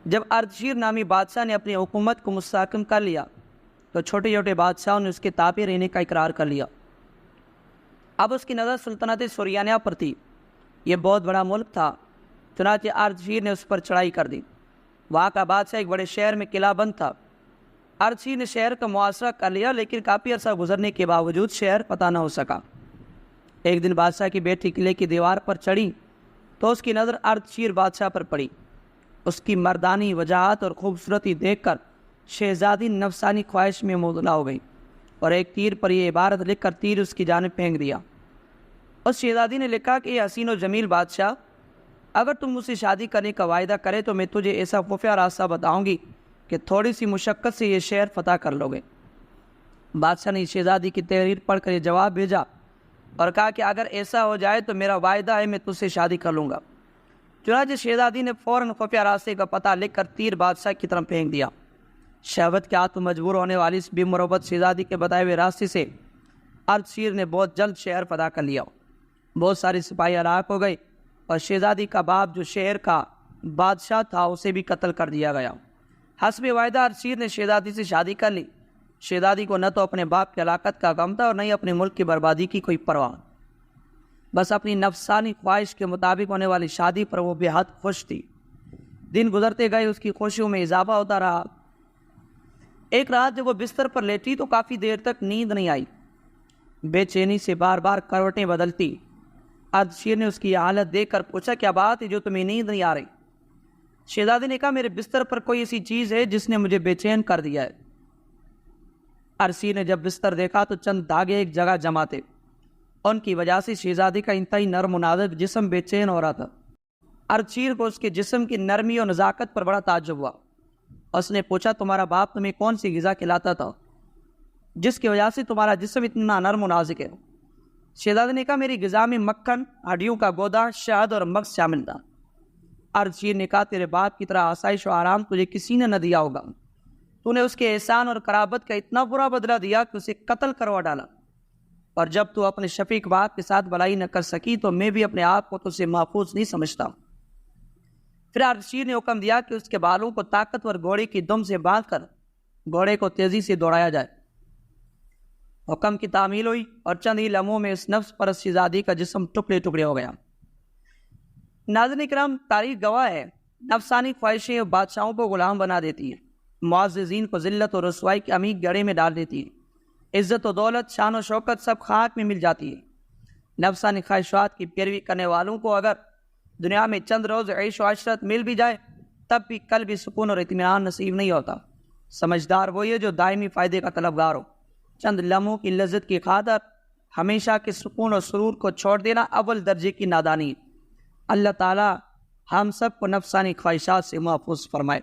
جب اردشیر نامی بادشاہ نے اپنی حکومت کو مستحکم کر لیا تو چھوٹے چھوٹے بادشاہوں نے اس کے تابع رہنے کا اقرار کر لیا۔ اب اس کی نظر سلطنت سریانیہ پر تھی۔ یہ بہت بڑا ملک تھا، چنانچہ اردشیر نے اس پر چڑھائی کر دی۔ وہاں کا بادشاہ ایک بڑے شہر میں قلعہ بند تھا۔ اردشیر نے شہر کا محاصرہ کر لیا، لیکن کافی عرصہ گزرنے کے باوجود شہر فتح نہ ہو سکا۔ ایک دن بادشاہ کی بیٹی قلعے کی دیوار پر چڑھی تو اس کی نظر اردشیر بادشاہ پر پڑی۔ اس کی مردانی وجاہت اور خوبصورتی دیکھ کر شہزادی نفسانی خواہش میں مبتلا ہو گئی اور ایک تیر پر یہ عبارت لکھ کر تیر اس کی جانب پھینک دیا۔ اس شہزادی نے لکھا کہ اے حسین و جمیل بادشاہ، اگر تم مجھ سے شادی کرنے کا وعدہ کرے تو میں تجھے ایسا خفیہ راستہ بتاؤں گی کہ تھوڑی سی مشقت سے یہ شہر فتح کر لو گے۔ بادشاہ نے شہزادی کی تحریر پڑھ کر یہ جواب بھیجا اور کہا کہ اگر ایسا ہو جائے تو میرا وعدہ ہے میں تجھ سے شادی کر لوں گا۔ چنانچہ شہزادی نے فوراً خفیہ راستے کا پتہ لکھ کر تیر بادشاہ کی طرف پھینک دیا۔ شہوت کے ہاتھ مجبور ہونے والی اس بے مروت شہزادی کے بتائے ہوئے راستے سے اردشیر نے بہت جلد شہر فتح کر لیا۔ بہت سارے سپاہی ہلاک ہو گئے اور شہزادی کا باپ جو شہر کا بادشاہ تھا اسے بھی قتل کر دیا گیا۔ حسب وعدہ اردشیر نے شہزادی سے شادی کر لی۔ شہزادی کو نہ تو اپنے باپ کی ہلاکت کا غم تھا اور نہ ہی اپنے ملک کی بربادی کی کوئی پرواہ، بس اپنی نفسانی خواہش کے مطابق ہونے والی شادی پر وہ بے حد خوش تھی۔ دن گزرتے گئے، اس کی خوشیوں میں اضافہ ہوتا رہا۔ ایک رات جب وہ بستر پر لیٹی تو کافی دیر تک نیند نہیں آئی۔ بے چینی سے بار بار کروٹیں بدلتی۔ اردشیر نے اس کی یہ حالت دیکھ کر پوچھا، کیا بات ہے جو تمہیں نیند نہیں آ رہی؟ شہزادی نے کہا، میرے بستر پر کوئی ایسی چیز ہے جس نے مجھے بے چین کر دیا ہے۔ اردشیر نے جب بستر دیکھا تو چند دھاگے ایک جگہ جمع تھے۔ ان کی وجہ سے شہزادی کا انتہائی نرم و نازک جسم بے چین ہو رہا تھا۔ اردشیر کو اس کے جسم کی نرمی اور نزاکت پر بڑا تعجب ہوا۔ اس نے پوچھا، تمہارا باپ تمہیں کون سی غذا کھلاتا تھا جس کی وجہ سے تمہارا جسم اتنا نرم و نازک ہے؟ شہزادی نے کہا، میری غذا میں مکھن، ہڈیوں کا گودا، شہد اور مغز شامل تھا۔ اردشیر نے کہا، تیرے باپ کی طرح آسائش و آرام تجھے کسی نے نہ دیا ہوگا۔ تو نے اس کے احسان اور قرابت کا اتنا برا بدلہ دیا کہ اسے قتل کروا ڈالا، اور جب تو اپنے شفیق باپ کے ساتھ بھلائی نہ کر سکی تو میں بھی اپنے آپ کو تجھ سے محفوظ نہیں سمجھتا۔ پھر اردشیر نے حکم دیا کہ اس کے بالوں کو طاقتور گھوڑے کی دم سے باندھ کر گھوڑے کو تیزی سے دوڑایا جائے۔ حکم کی تعمیل ہوئی اور چند ہی لمحوں میں اس نفس پرست شہزادی کا جسم ٹکڑے ٹکڑے ہو گیا۔ ناظرین کرام، تاریخ گواہ ہے، نفسانی خواہشیں بادشاہوں کو غلام بنا دیتی ہیں، معززین کو ذلت اور رسوائی کے عمیق گڑھے میں ڈال دیتی ہیں، عزت و دولت، شان و شوکت سب خاک میں مل جاتی ہے۔ نفسانی خواہشات کی پیروی کرنے والوں کو اگر دنیا میں چند روز عیش و عشرت مل بھی جائے تب بھی کل بھی سکون اور اطمینان نصیب نہیں ہوتا۔ سمجھدار وہی ہے جو دائمی فائدے کا طلبگار ہو۔ چند لمحوں کی لذت کی خاطر ہمیشہ کے سکون اور سرور کو چھوڑ دینا اول درجے کی نادانی ہے۔ اللہ تعالی ہم سب کو نفسانی خواہشات سے محفوظ فرمائے۔